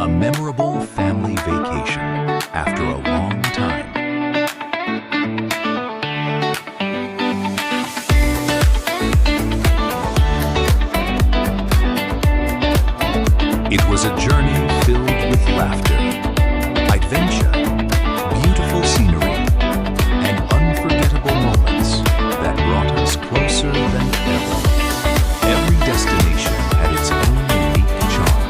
A memorable family vacation after a long time. It was a journey filled with laughter, adventure, beautiful scenery, and unforgettable moments that brought us closer than ever. Every destination had its own unique charm,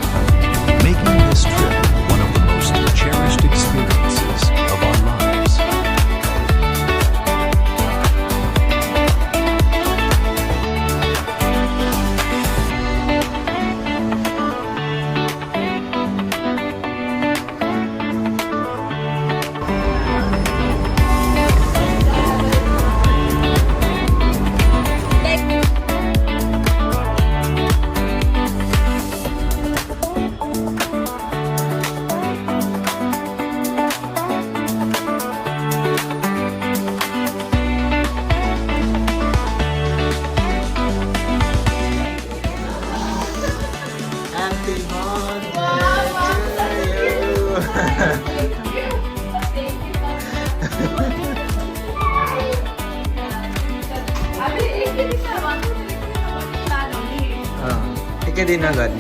making this trip one of the most cherished experiences of our lives. Happy birthday to you. Ikaw din agad.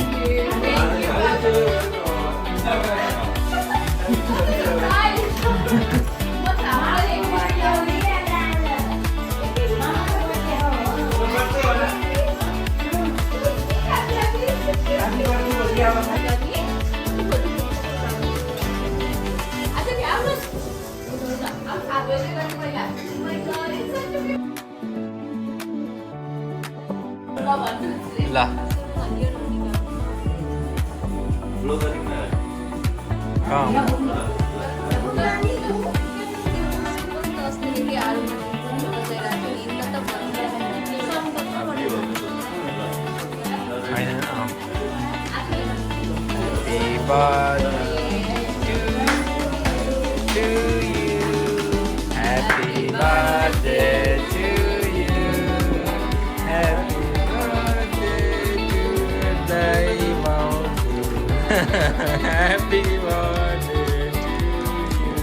Lah. Happy birthday to you. Happy birthday to you. Happy birthday to Diamond. Happy birthday to you.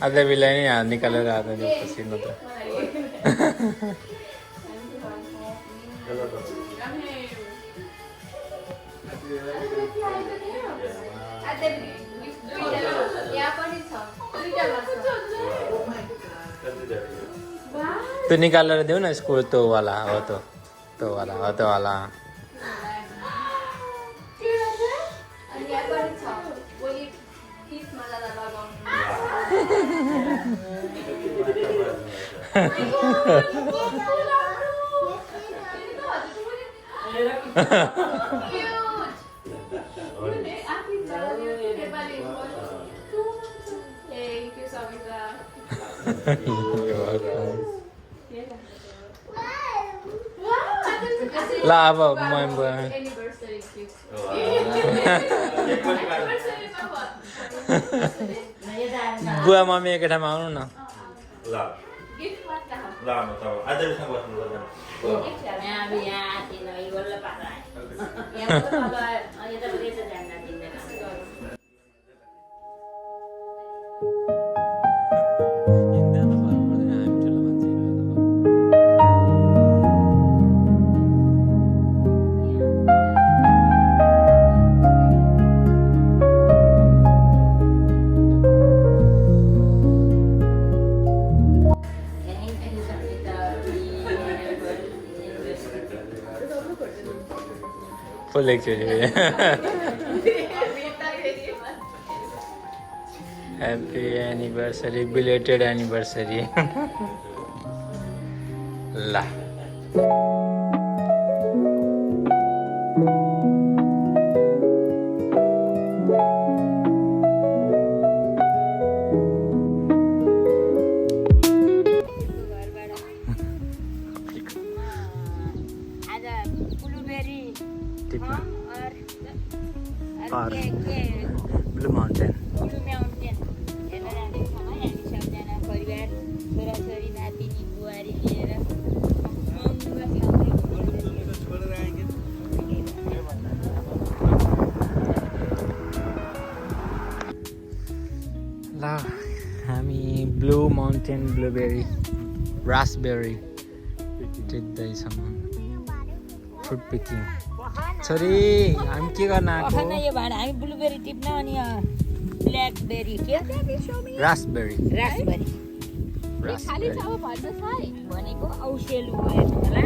ada bilangnya ni kalau ada di sini tuh. तो निकाल दो ना school तो वाला हो तो वाला lah apa main buat buat mami kita mau na lah lah tahu ada yang buat dulu kan ya biar tino iwal lepas lah yang itu kalau kita beli sejangan tino full actually. Happy anniversary, belated anniversary. lah. ल हामी blue mountain blueberry raspberry टिप्दैछौँ fruit picking छोरी हामी के गर्न आएको यो भाडा हामी ब्लुबेरी टिप्न अनि ब्ल्याकबेरी के रासबेरी भनेको औसेलु होला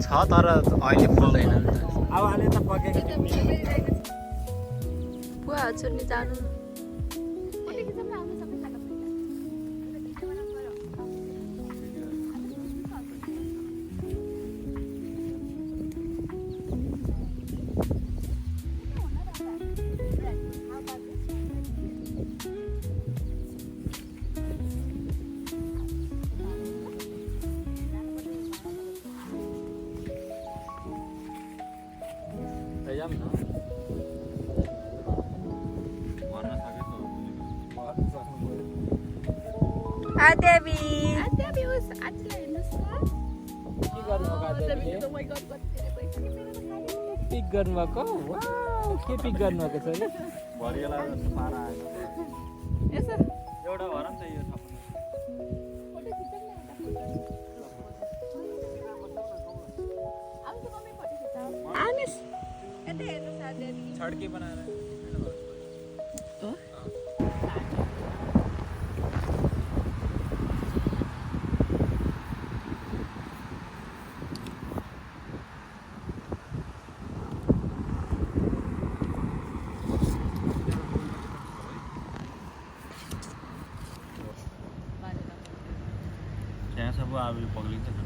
छ तर अहिले फुल्दैन नि त अब अहिले त पकेको बुवा हजुरले जानु देवी पिक गर्नुभएको के पिक गर्नुभएको छ अरे भरिएला पारा आयो एउटा भएर नि त यो छड्के बनाएर त्यहाँ सब अब पग्लिन्छ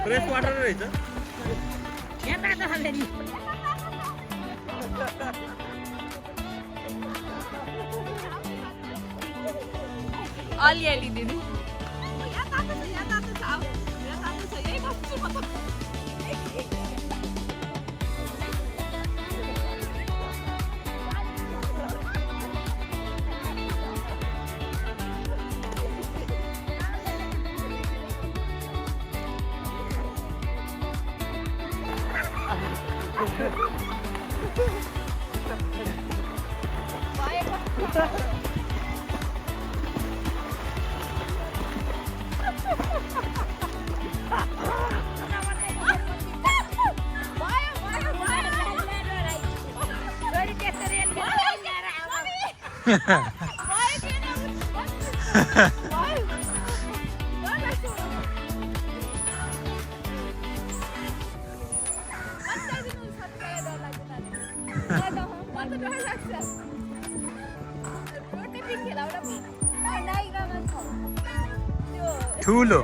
फ्रेश वाटर रहेछ यहाँ तातो खाले नि अलिअलि दिदी यहाँ तातो छ यहाँ तातो छ आऊ यहाँ तातो छ यही बस्छु म त ठुलो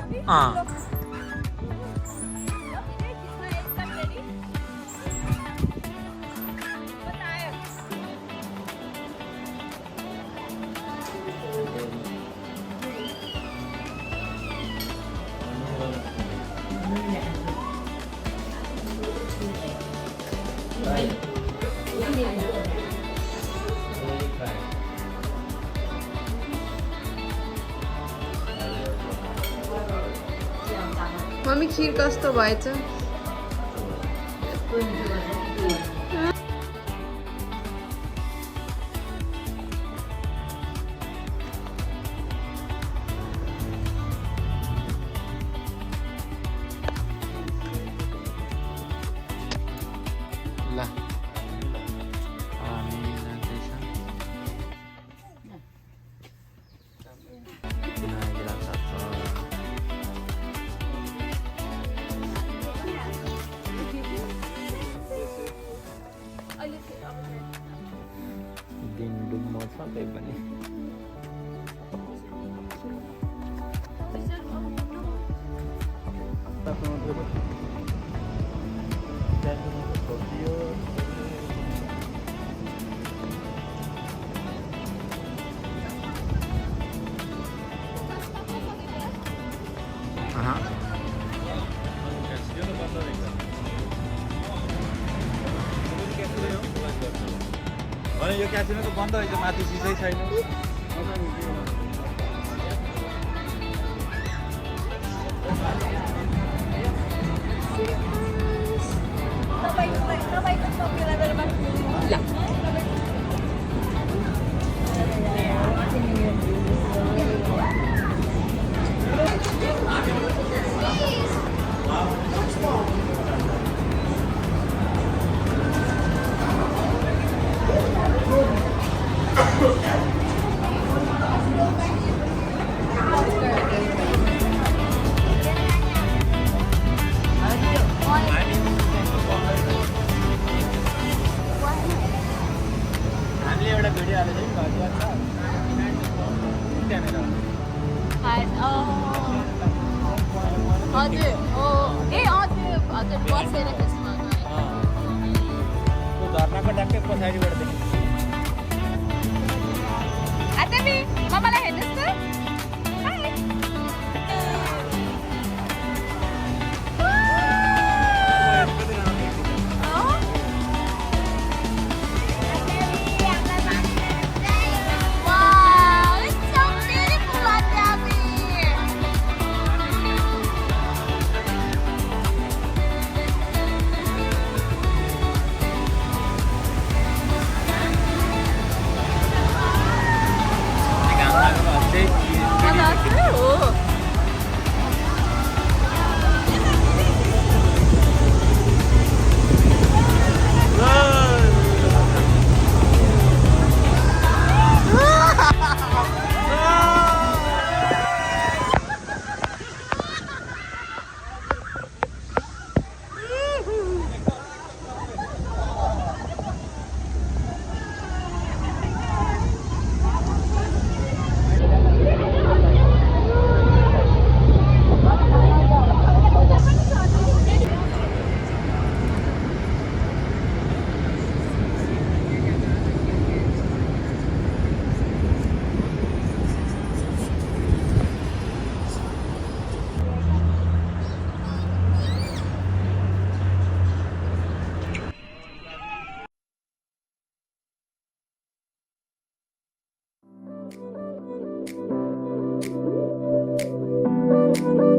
मम्मी खीर कस्तो भएछ ल हामी जाँदैछ नाइग्रा सफल दिन डुब्म छ त्यही पनि अनि यो क्यासिनो त बन्द रहेछ माथि सिसै छैन हामीले एउटा भिडियो हालेको थियौँ नि याद छ त्यहाँनिर हजुर ए हजुर हजुर बसेर त्यसमा त्यो झर्नाको ट्याक्कै पछाडिबाट देखिन्छ आतमी मम्मालाई हेर्नुहोस् त घाम लागेको अझै 5.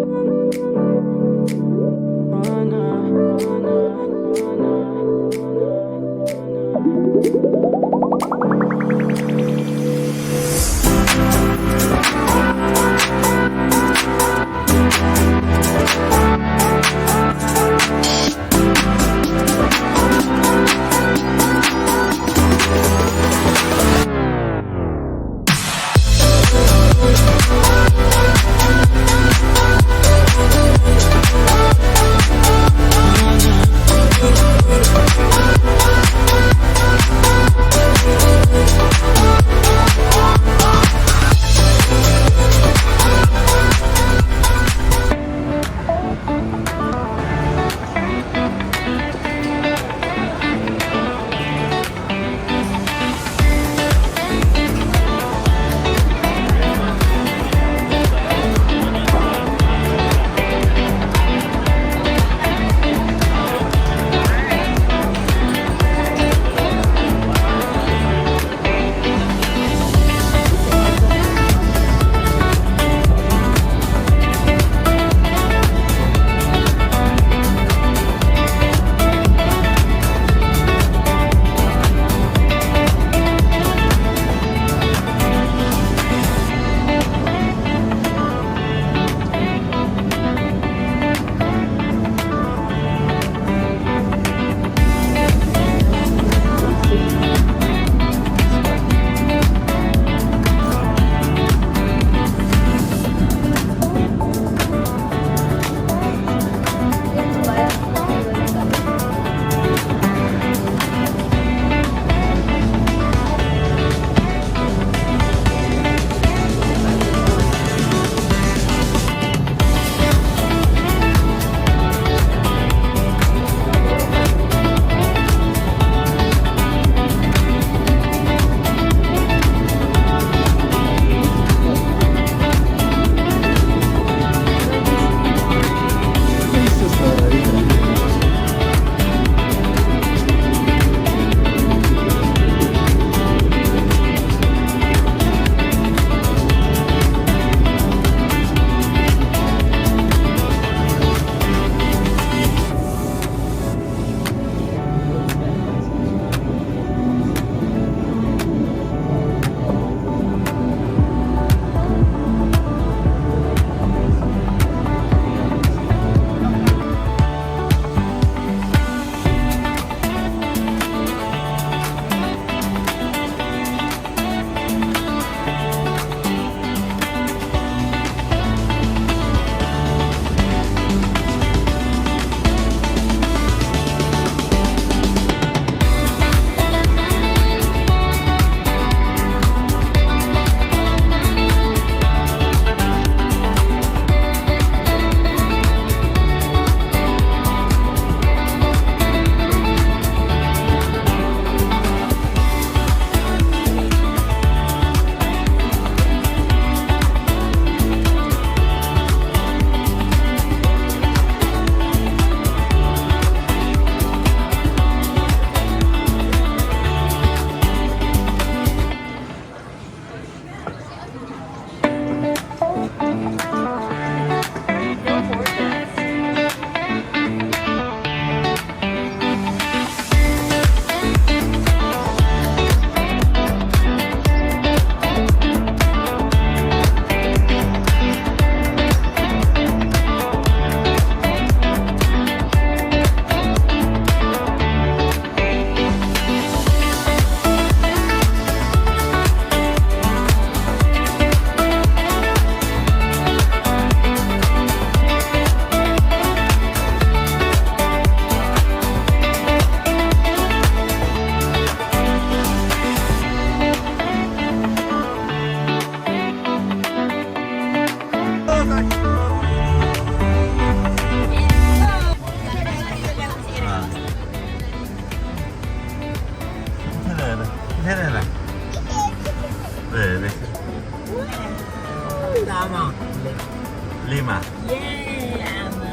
Yeay, aman.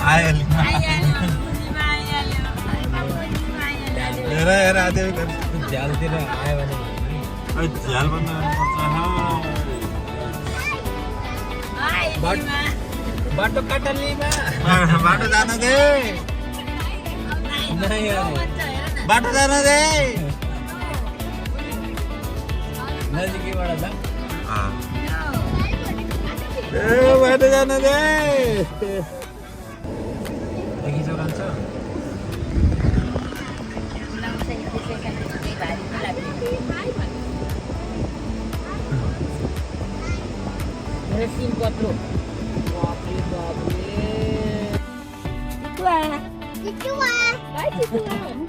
आइहाल्यो हेर हेर आधे झ्यालतिर आयो भने झ्याल बन्द गर्नुपर्छ बाटो काटलीमा बाटो जान दे बाटो जान दे नजिकैबाट जा ए बाटो जान दे देखि चलाउँछ सिम पत्रो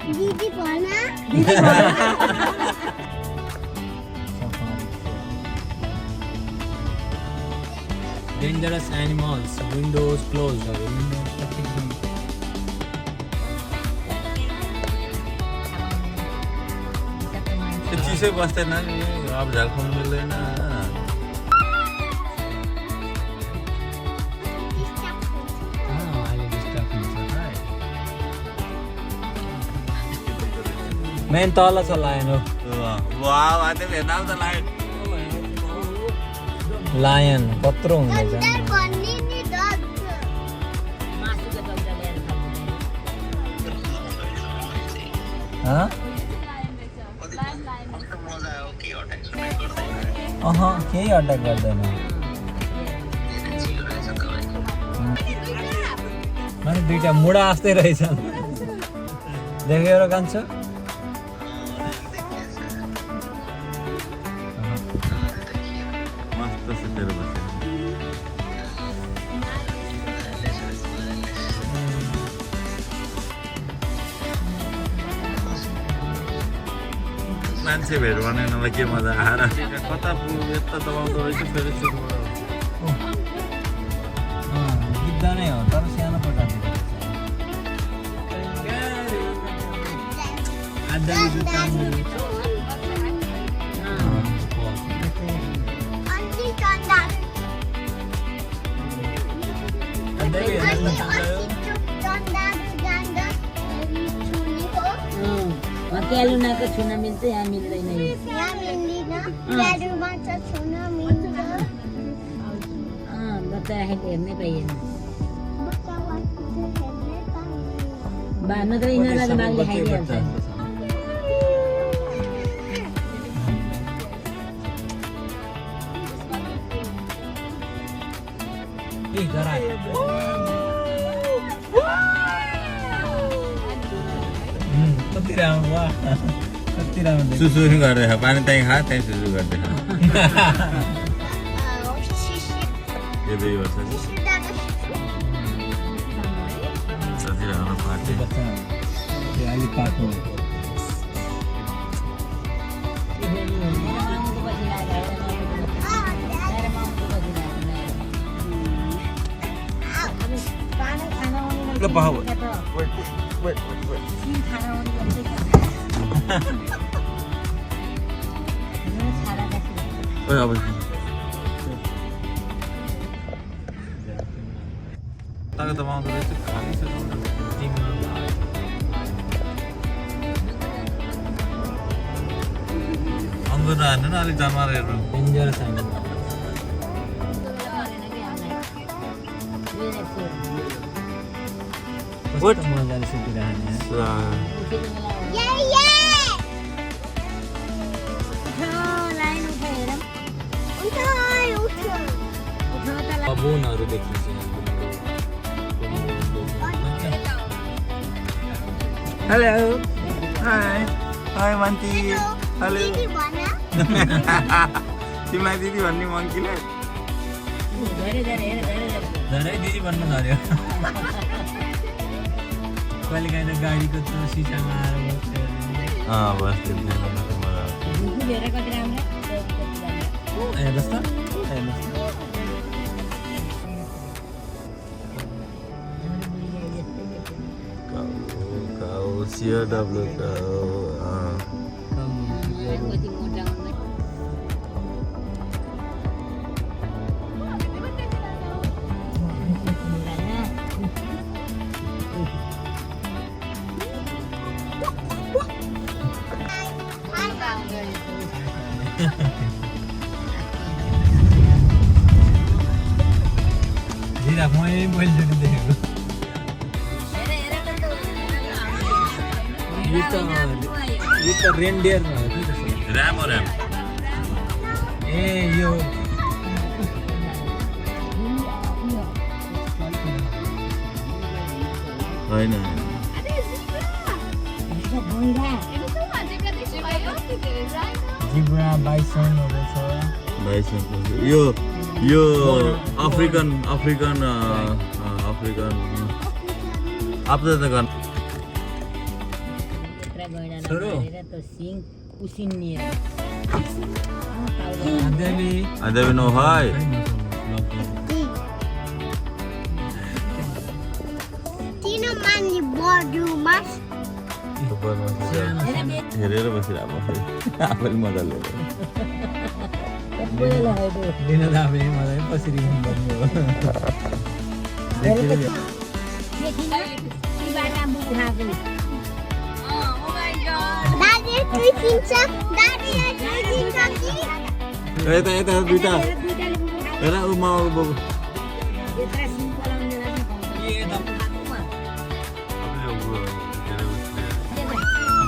दिदी भन Dangerous animals, windows closed. चिसै बस्दैन नि अब झाल खाउनु मिल्दैन मेन तल छ लायन हो वाह आते हेर्न आउँछ लाइन लायन कत्रो हुँदैछ भन्ने नि दग मासुको टक्कर ल्याएर केही अट्याक गर्दैन अनि दुईटा मुडा जस्तै रहेछन् देखेर कान्छ मस्त सुतेर बस्यो मान्छे भेट बनाउनलाई के मजा आएर कता यता दबाउँदो रहेछ फेरि सुरुबाट गिद्ध नै हो तर सानो प्रकारको अन्ति चन्दा क्यालुनाको छुन मिल्छ यहाँ मिल्दैन यहाँ मिल्दैन क्यालुमा त छुन मिल्छ बच्चा राखेको हेर्नै पाइएन बच्चा नत्र यिनीहरूलाई बाघले खाइदिइहाल्छ कति राम्रो वाह कति राम्रो सुसु गर्दैछ पानी त्यहीँ खा त्यहीँ सुसु गर्दैछ यो 2 वर्ष कति राम्रो पार्टी बच्चा अहिले पाएको ल पाऊ wait. ओए अब ताको त माउँ रहेछ खाली छ अङ्गुर हान्नु न अलिक जनावर हेर्नु डेन्जरस एनिमल कस्तो मजाले सुतिरहेको बोनहरू देखिन्छ हेलो हाई मान्ती हेलो तिमीलाई दिदी भन्ने मङ्कीले धेरै दिदी भन्नु धर्यो कहिले काहीँ त गाडीको त्यो सिसामा आएर बस्दै हेर्नुहोस् त CW जिराफ मैले पहिलोचोटि देखेको यो त रेनडियर भयो कि त्यसो ऱ्याम हो ऱ्याम ए यो होइन जिब्रा बाइसनहरू छ यो यो अफ्रिकन अफ्रिकन अफ्रिकन आपदा त गर्न छोरो उसिन्ने Ada no hai. Tino mandi bordu mas. हेरेर बसिरहेको आफैले मजा लिएर दिन त अब मलाई कसरी गर्नु हो Daddy tuisinsa. Daddy tuisinsa ki. यता दुईटा हेर उमा बाबु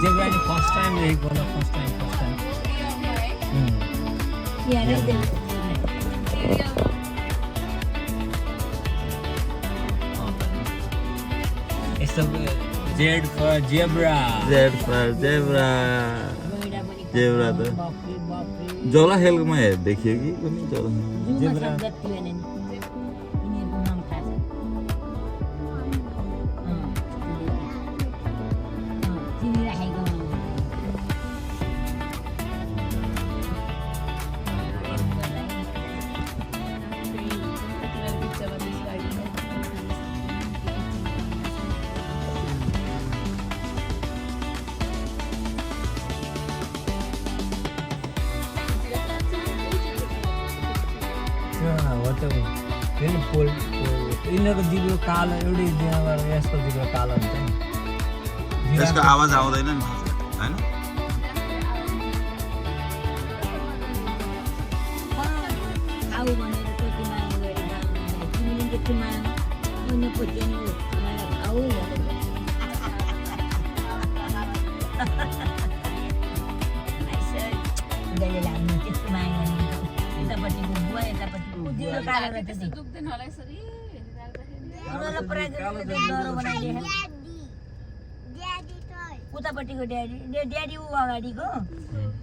जेब्रा नि फर्स्ट टाइम देखेको होला फर्स्ट टाइम यस्तो जेड फर जेब्रा जेब्रा त जला खेलकोमा देखियो कि कुनै जला जेब्रा यिनीहरूको जिब्रो कालो एउटै जनावर यसको जिब्रो कालो हुन्छ नि त्यसको आवाज आउँदैन नि हैन उतापट्टिको ड्याडी ड्याडी ऊ अगाडिको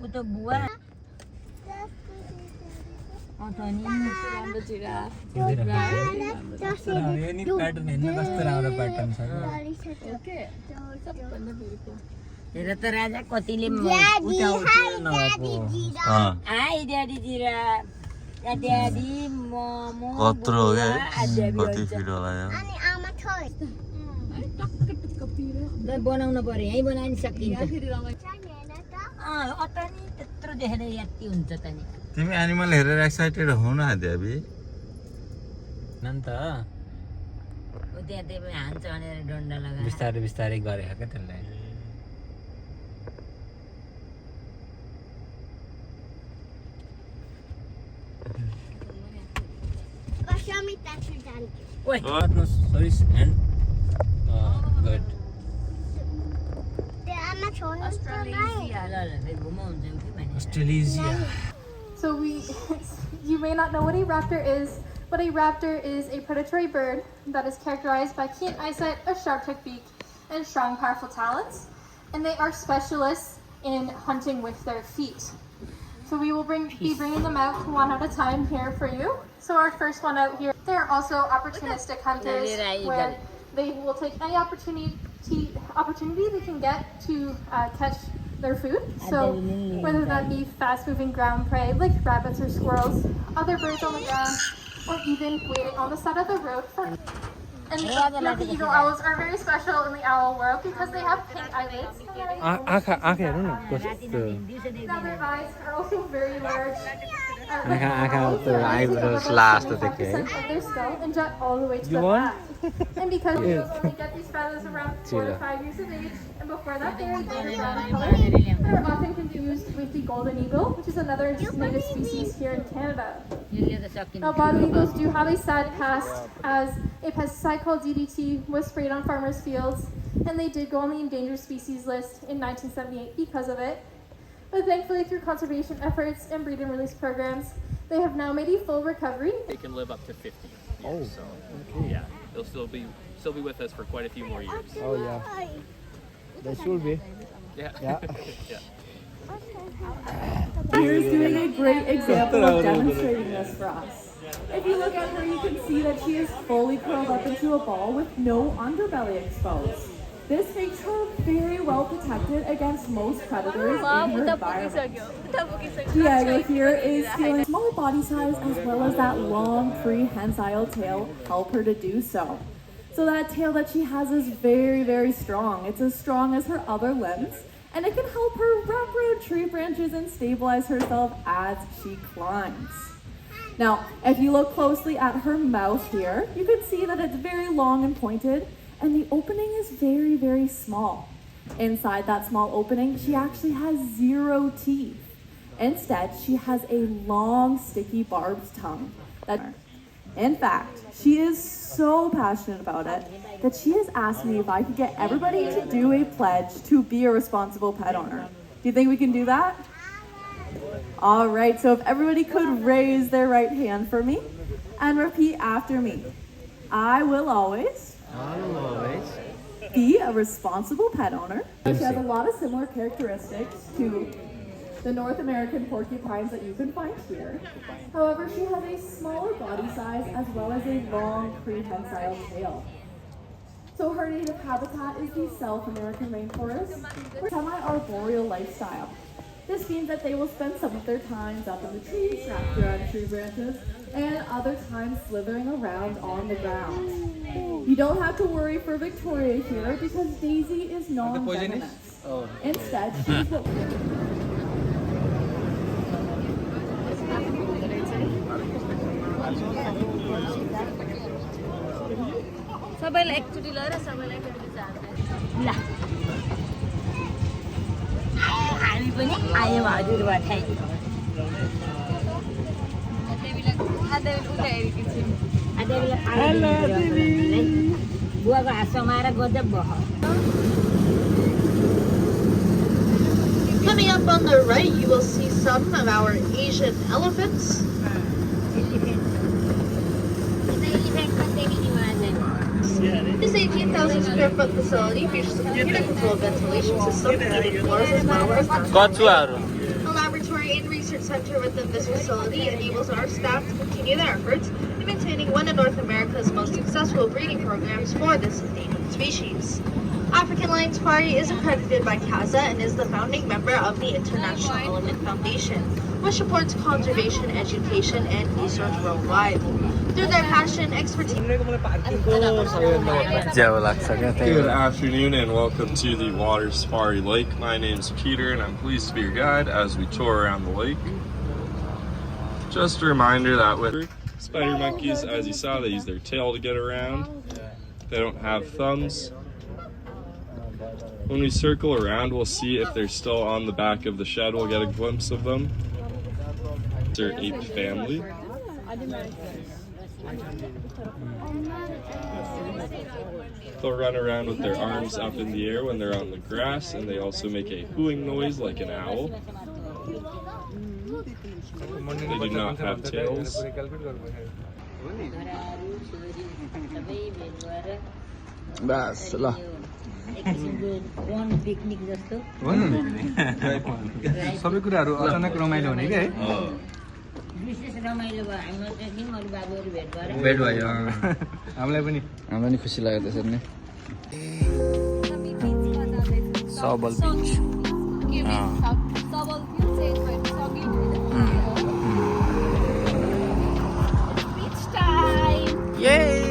ऊ त बुवा यो नि प्याटर्न हेर्न कस्तो राम्रो प्याटर्न छ हेर त राजा कतिले आइ ड्याडी जिरा ड्याडी मोमो कत्रो हो क्या कति फिट होला यो Ani ama toy. बनाउन पर्यो यहीँ बनाउन सकिन्छ Chanela अत नि त्यत्रो देखेर यति हुन्छ त नि तिमी एनिमल हेरेर एक्साइटेड हौ न देवी नन् त ऊ त्यहाँ त्यही हान्छ भनेर डन्डा लगाएर बिस्तारै बिस्तारै गरेको क्या त्यसलाई show me that you're done. ओइ sorry and good Ama toy. ल घुमाउ हुन्छ कि भने Australia So you may not know what a raptor is, but a raptor is a predatory bird that is characterized by keen eyesight, a sharp-toothed beak, and strong, powerful talons. And they are specialists in hunting with their feet. So we will be bringing them out one at a time here for you. So our first one out here, they are also opportunistic hunters where they will take any opportunity they can get to catch their food. So whether that be fast-moving ground prey like rabbits or squirrels, other birds on the ground, or even waiting on the side of the road for. And the eagle owls are very special in the owl world because they have pink eyelids. आँखा हेर्नु न कस्तो Now their eyes are also very large eyebrows last to the cake. Of their skull and jet all the way to the back. And because males only get these feathers around 4 to 5 years of age, and before that they are golden brown in color, and are often confused with the golden eagle, which is another native species here in Canada. Now, bald eagles do have a sad past, as a pesticide called DDT was sprayed on farmers' fields, and they did go on the endangered species list in 1978 because of it. But thankfully, through conservation efforts and breed and release programs, they have now made a full recovery. They can live up to 50 years. So, yeah, they'll still be with us for quite a few more years. Oh yeah, they should be. Yeah. Yeah. Yeah. Here's doing a great example of demonstrating this for us. If you look at her, you can see that she is fully curled up into a ball with no underbelly exposed. This makes her very well protected against most predators in her environment. Niagara here is feeling small body size as well as that long prehensile tail help her to do so. So that tail that she has is very, very strong. It's as strong as her other limbs, and it can help her wrap around tree branches and stabilize herself as she climbs. Now, if you look closely at her mouth here, you can see that it's very long and pointed, and the opening is very, very small. Inside that small opening, she actually has 0 teeth. Instead, she has a long, sticky, barbed tongue. In fact, she is so passionate about it that she has asked me if I could get everybody to do a pledge to be a responsible pet owner. Do you think we can do that? All right, so if everybody could raise their right hand for me and repeat after me. I will always be a responsible pet owner. She has a lot of similar characteristics to the North American porcupines that you can find here. However, she has a smaller body size as well as a long prehensile tail. So her native habitat is the South American rainforest, with semi-arboreal lifestyle. This means that they will spend some of their times up in the trees, wrapped around tree branches, and other times slithering around on the ground. You don't have to worry for Victoria here because Daisy is non-venomous. Instead, she's what सबैलाई एकचोटि लगेर सबैलाई एकचोटि जान्छ ल हामी पनि आयौँ हजुर भठाइ बुवाको हात समाएर गजब भयो. Coming up on the right, you will see some of our Asian elephants. This 18,000 square foot facility features a computer-controlled ventilation system, heated floors, as well as a laboratory and research center within this facility enables our staff to continue their efforts in maintaining one of North America's most successful breeding programs for this endangered species. African Lion Safari is accredited by CASA and is the founding member of the International Elephant Foundation, which supports conservation, education, and research worldwide. Through their passion, expertise, Good afternoon and welcome to the Water Safari Lake. My name is Peter and I'm pleased to be your guide as we tour around the lake. Just a reminder that with spider monkeys, as you saw, they use their tail to get around. They don't have thumbs. When we circle around, we'll see if they're still on the back of the shed. We'll get a glimpse of them. It's their ape family. They'll run around with their arms up in the air when they're on the grass, and they also make a hooing noise like an owl. They do not have tails. Bas, ल picnic जस्तो सबै कुराहरू अचानक रमाइलो हुने क्या है विशेष रमाइलो भयो हाम्रो ट्रेकिङ अरू बाबुहरू भेट भयो हामीलाई पनि खुसी लाग्यो त्यसरी नै सबल बीच Beach time! Yay!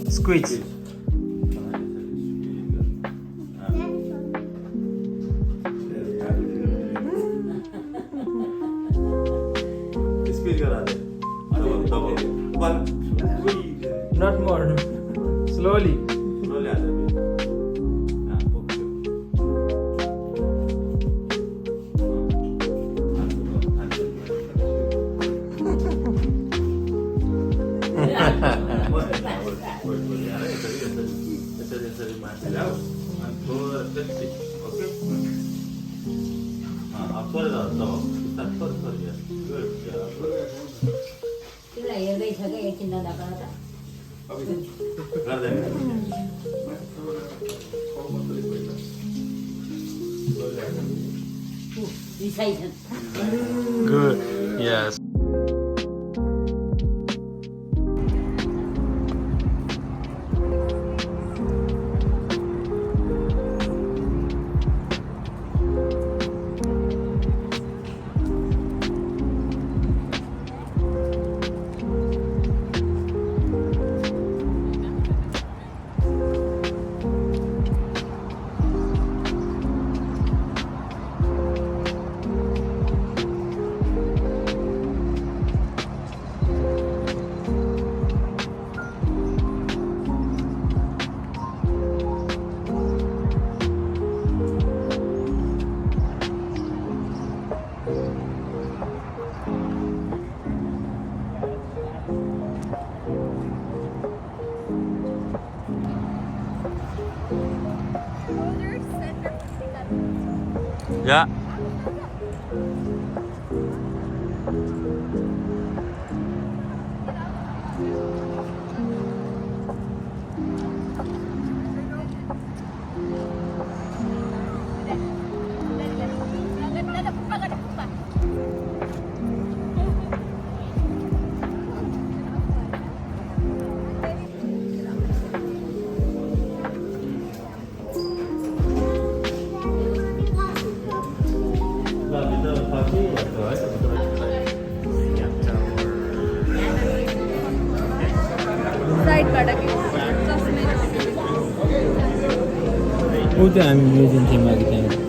Squeeze. Speed करा they double one Not more. Slowly. slowly आ जाए सरी मारते जाओ and थोड़ा कच्ची ओके हाँ अब थोड़े जाओ थोड़े यार good तिमीलाई हेर्दै छ क्या एकछिन नदाबाट कर देंगे रिसाइ छ Good. Yes. Yeah. ऊ त्यो हामी म्युजियम थियौँ अघि त्यहाँ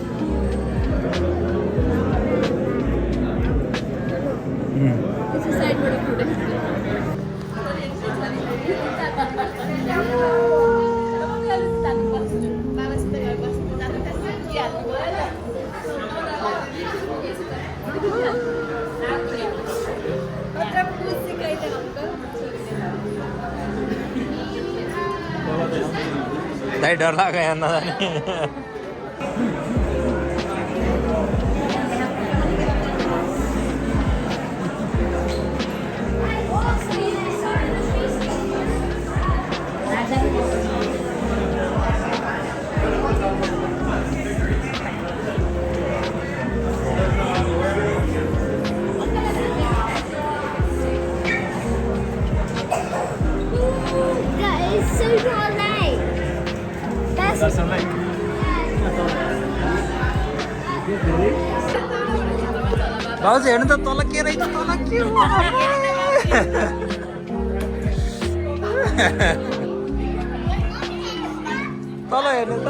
दाइ डर लाग्यो यहाँ नजाने That is so not late. That's so late. भाउजू हेर्नु त तल के रहेछ तल के तल हेर्नु त